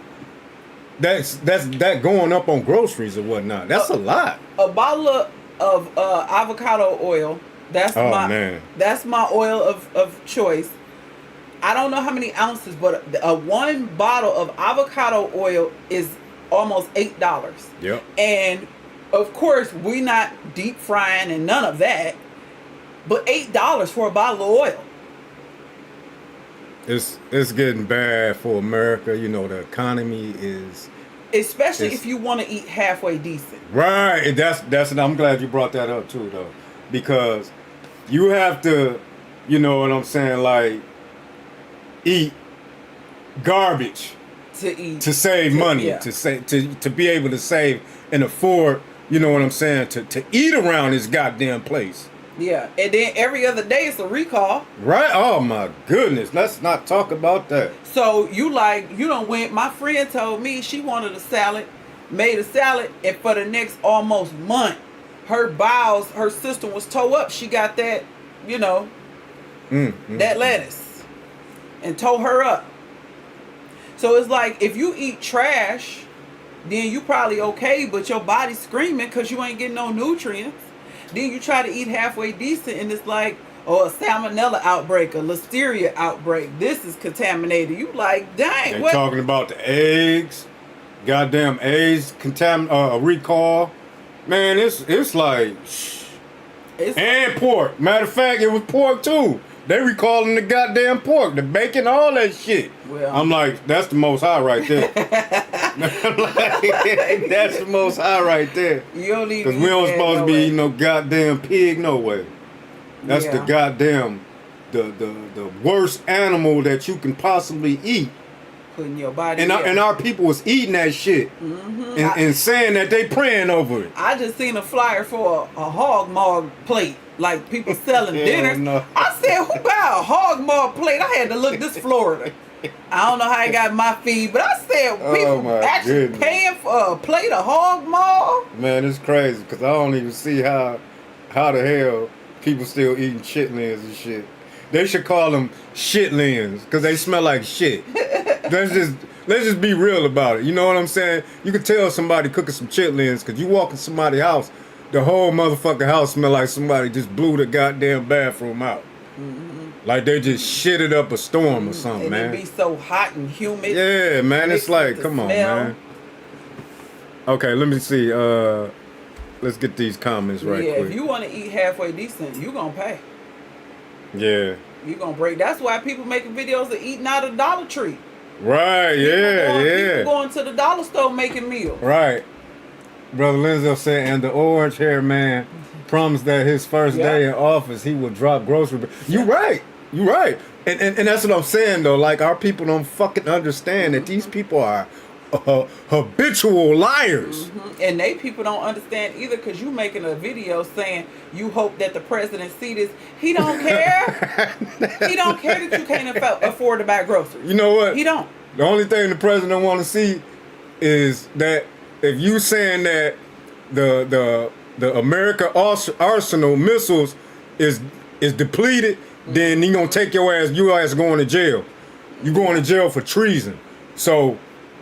going up on groceries or whatnot. That's a lot. A bottle of avocado oil. That's my oil of choice. I don't know how many ounces, but one bottle of avocado oil is almost $8. Yep. And of course, we not deep frying and none of that. But $8 for a bottle of oil. It's getting bad for America. You know, the economy is, especially if you want to eat halfway decent. Right. That's I'm glad you brought that up too, though, because you have to, you know what I'm saying, like, eat garbage to save money, to be able to save and afford, you know what I'm saying, to eat around this goddamn place. Yeah, and then every other day it's a recall. Right? Oh my goodness, let's not talk about that. So you don't went. My friend told me she wanted a salad, made a salad, and for the next almost month, her bowels, her system was toe up. She got that, you know, that lettuce, and toe her up. So it's like if you eat trash, then you probably okay, but your body's screaming because you ain't getting no nutrients. Then you try to eat halfway decent, and it's like, oh, a salmonella outbreak, a listeria outbreak. This is contaminated. You like, dang. They talking about the eggs, goddamn eggs, recall. Man, it's like, and pork. Matter of fact, it was pork too. They recalling the goddamn pork, the bacon, all that shit. Well, I'm like, that's the most high right there. That's the most high right there. You don't need, because we don't supposed to be eating no goddamn pig no way. That's the goddamn the worst animal that you can possibly eat. Putting your body and our people was eating that shit and saying that they praying over it. I just seen a flyer for a hog maw plate. Like people selling dinners. No. I said, who buy a hog maw plate? I had to look this Florida. I don't know how I got my feed, but I said people actually paying for a plate of hog maw. Man, it's crazy because I don't even see how the hell people still eating chitlins and shit. They should call them shitlins because they smell like shit. Let's just be real about it. You know what I'm saying? You can tell somebody cooking some chitlins because you walk in somebody's house, the whole motherfucking house smell like somebody just blew the goddamn bathroom out. Like they just shitted up a storm or something, and man. It be so hot and humid. Yeah, man. It's like, come on, man. Okay, let me see. Let's get these comments right quick. If you want to eat halfway decent, you gonna pay. Yeah. You gonna break. That's why people making videos of eating out of Dollar Tree. Right, People going to the dollar store making meals. Right. Brother Lenzo said, and the orange hair man promised that his first day in office he would drop grocery. You right. You right. And that's what I'm saying though. Like our people don't fucking understand that these people are habitual liars. And they people don't understand either because you making a video saying you hope that the president see this. He don't care. He don't care that you can't afford to buy groceries. You know what? He don't. The only thing the president want to see is that if you saying that the America arsenal missiles is depleted, then he gonna take your ass going to jail. You going to jail for treason. So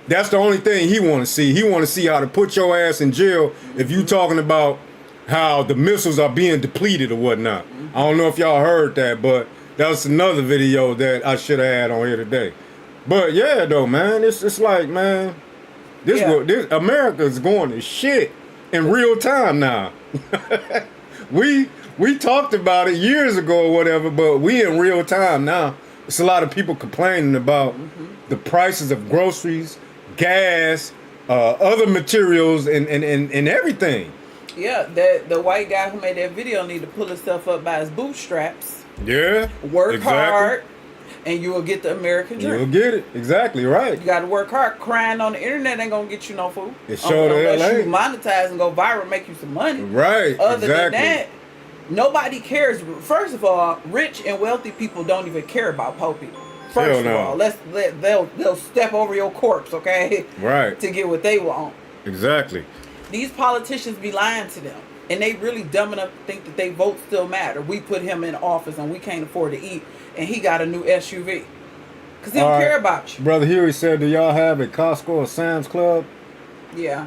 that's the only thing he want to see. He want to see how to put your ass in jail if you talking about how the missiles are being depleted or whatnot. I don't know if y'all heard that, but that was another video that I should have had on here today. But yeah, though, man, it's like, man, this America is going to shit in real time now. We talked about it years ago or whatever, but we in real time now. It's a lot of people complaining about the prices of groceries, gas, other materials, and everything. Yeah, the white guy who made that video need to pull himself up by his bootstraps. Yeah. Work hard, and you will get the American dream. You'll get it. Exactly right. You got to work hard. Crying on the internet ain't gonna get you no food. It sure the hell unless ain't. you monetize and go viral, make you some money. Right. Other than exactly. that, nobody cares. First of all, rich and wealthy people don't even care about poor people. First of all, they'll step over your corpse, okay? Right. To get what they want. Exactly. These politicians be lying to them. And they really dumb enough to think that they vote still matter. We put him in office and we can't afford to eat. And he got a new SUV. Because he don't care about you. Brother Huey said, do y'all have a Costco or Sam's Club? Yeah.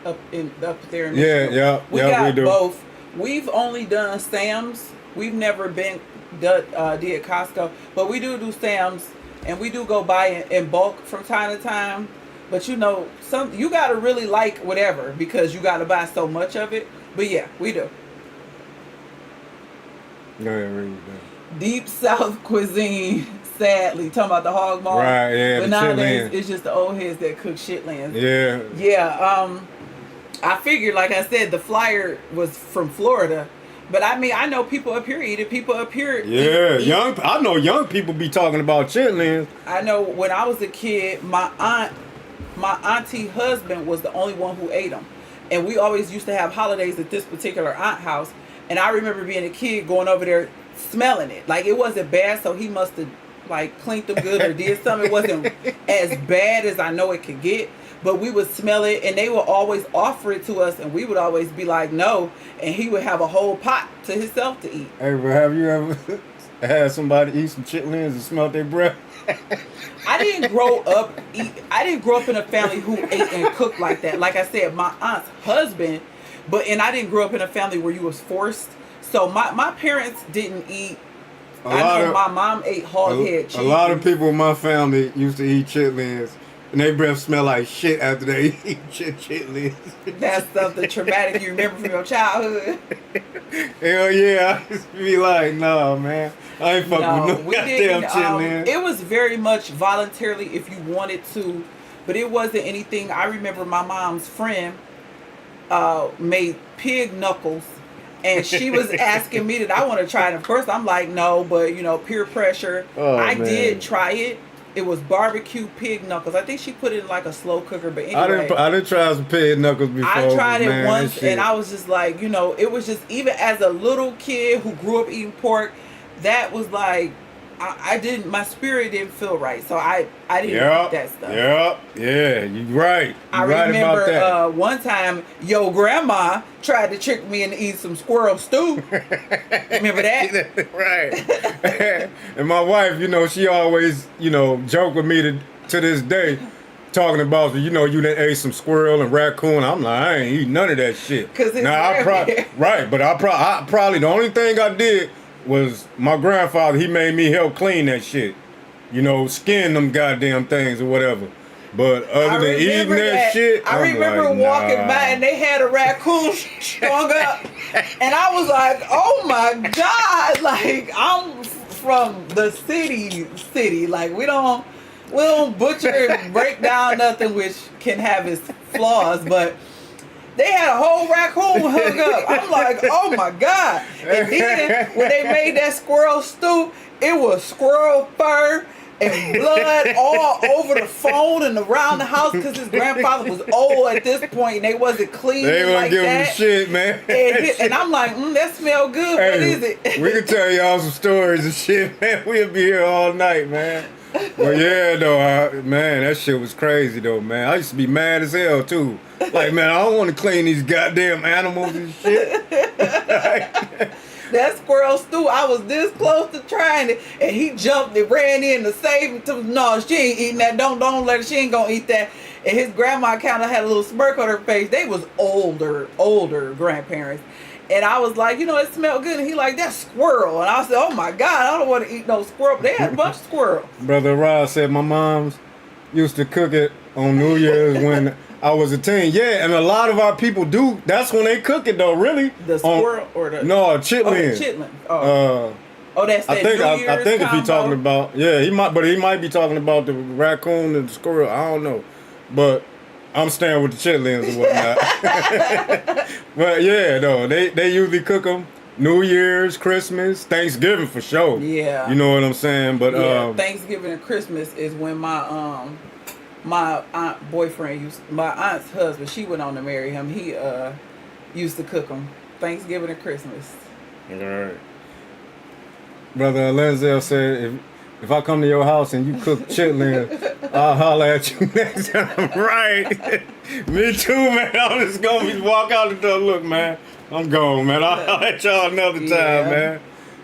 Up there in Yeah, Michigan. We got we do. both. We've only done Sam's. We've never did Costco. But we do Sam's. And we do go buy in bulk from time to time. But you know, you got to really like whatever. Because you got to buy so much of it. But yeah, we do. Yeah, really do. Deep South cuisine, sadly. Talking about the hog maw. Right, yeah. But the nowadays, chitlins. it's just the old heads that cook shitlands. Yeah. Yeah, I figured, like I said, the flyer was from Florida. But I mean, I know people up here eat it. People up here Yeah, I know young people be talking about chitlins. I know when I was a kid, my auntie husband was the only one who ate them. And we always used to have holidays at this particular aunt house. And I remember being a kid going over there smelling it. Like, it wasn't bad, so he must have, like, cleaned them good or did something. It wasn't as bad as I know it could get. But we would smell it, and they would always offer it to us, and we would always be like, no. And he would have a whole pot to himself to eat. Hey, bro, have you ever had somebody eat some chitlins and smell their breath? I didn't grow up in a family who ate and cooked like that. Like I said, my aunt's husband, and I didn't grow up in a family where you was forced. So my parents didn't eat. My mom ate hog head cheese. A lot of people in my family used to eat chitlins, and their breath smell like shit after they eat chitlins. That's something traumatic you remember from your childhood. Hell yeah, I used to be like, nah, man, I ain't fucking with no goddamn chitlins. It was very much voluntarily if you wanted to, but it wasn't anything. I remember my mom's friend made pig knuckles, and she was asking me that I want to try it. At first, I'm like, no, but you know, peer pressure. I did try it. It was barbecue pig knuckles. I think she put it in like a slow cooker, but anyway. I didn't try some pig knuckles before. I tried it man, once, and I was just like, you know, it was just, even as a little kid who grew up eating pork, that was like, my spirit didn't feel right. So I didn't eat that stuff. Yeah, you right. I remember one time, your grandma tried to trick me into eating some squirrel stew. Remember that? Right. And my wife, you know, she always, you know, joke with me to this day, talking about, you know, you done ate some squirrel and raccoon. I'm like, I ain't eating none of that shit. Cause it's right, but I probably the only thing I did was my grandfather, he made me help clean that shit. You know, skin them goddamn things or whatever. But other than eating that shit, I remember walking by and they had a raccoon strung up. And I was like, oh my God, like, I'm from the city. Like, we don't butcher and break down nothing, which can have its flaws, but they had a whole raccoon hung up. I'm like, oh my God. And then when they made that squirrel stew, it was squirrel fur and blood all over the phone and around the house because his grandfather was old at this point and they wasn't clean. They wasn't like giving that. him shit, man. And I'm like, that smell good. Hey, what is it? We can tell y'all some stories and shit, man. We'll be here all night, man. But yeah, though, man, that shit was crazy, though, man. I used to be mad as hell, too. Like, man, I don't want to clean these goddamn animals and shit. That squirrel stew, I was this close to trying it, and he jumped and ran in to save him. No, she ain't eating that. Don't let her. She ain't gonna eat that. And his grandma kind of had a little smirk on her face. They was older grandparents. And I was like, you know, it smelled good. And he like, that's squirrel. And I said, oh my God, I don't want to eat no squirrel. They had a bunch of squirrels. Brother Rod said my mom's used to cook it on New Year's when I was a teen. Yeah, and a lot of our people do. That's when they cook it, though, really. The squirrel or the... No, chitlin. Oh, chitlin. That's that New Year's I think if combo? he's talking about... Yeah, he might be talking about the raccoon and the squirrel. I don't know. But I'm staying with the chitlins and whatnot. But yeah, though, they usually cook them New Year's, Christmas, Thanksgiving for sure. Yeah. You know what I'm saying? But Thanksgiving and Christmas is when my my aunt's husband, she went on to marry him. He used to cook them Thanksgiving and Christmas. All right. Brother Lenzel said, if I come to your house and you cook chitlins, I'll holler at you next time. Right. Me too, man. I'm just gonna walk out the door. Look, man, I'm gone, man. I'll let y'all another time, man.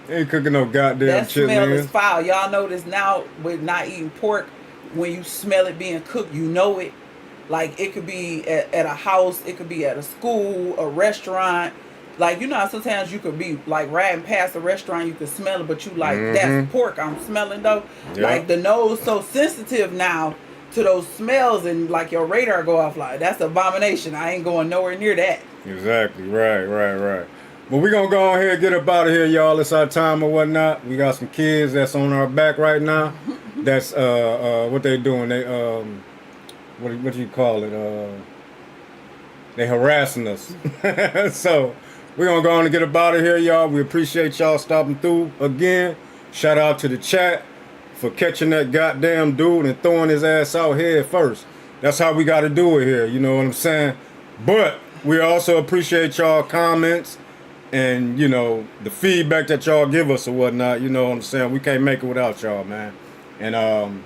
Ain't cooking no goddamn that chitlins. smell is foul. Y'all notice now with not eating pork, when you smell it being cooked, you know it. Like it could be at a house, it could be at a school, a restaurant. Like, you know how sometimes you could be like riding past a restaurant, you could smell it, but you like, that's pork I'm smelling though. Yep. Like the nose so sensitive now to those smells, and like your radar go off like, that's abomination. I ain't going nowhere near that. Exactly. Right. But we gonna go ahead and get up out of here, y'all. It's our time or whatnot. We got some kids that's on our back right now. That's what they doing. They what do you call it? They harassing us. So we're gonna go on and get up out of here, y'all. We appreciate y'all stopping through again. Shout out to the chat for catching that goddamn dude and throwing his ass out head first. That's how we gotta do it here, you know what I'm saying? But we also appreciate y'all comments and, you know, the feedback that y'all give us or whatnot, you know what I'm saying? We can't make it without y'all, man. And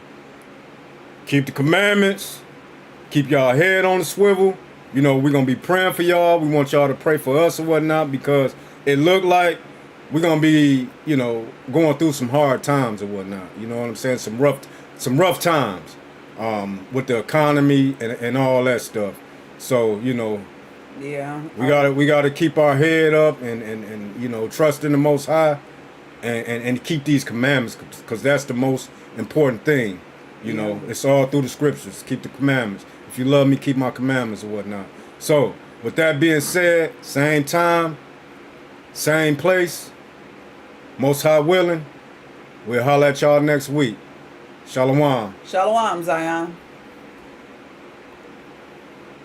keep the commandments, keep y'all head on the swivel. You know, we're going to be praying for y'all. We want y'all to pray for us or whatnot, because it looked like we're going to be, you know, going through some hard times or whatnot. You know what I'm saying? Some rough times with the economy and all that stuff. So, you know, yeah, we gotta keep our head up and you know, trust in the Most High and keep these commandments, because that's the most important thing. You know, it's all through the scriptures. Keep the commandments. If you love me, keep my commandments or whatnot. So, with that being said, same time, same place, Most High willing, we'll holler at y'all next week. Shalom. Shalom, Zion.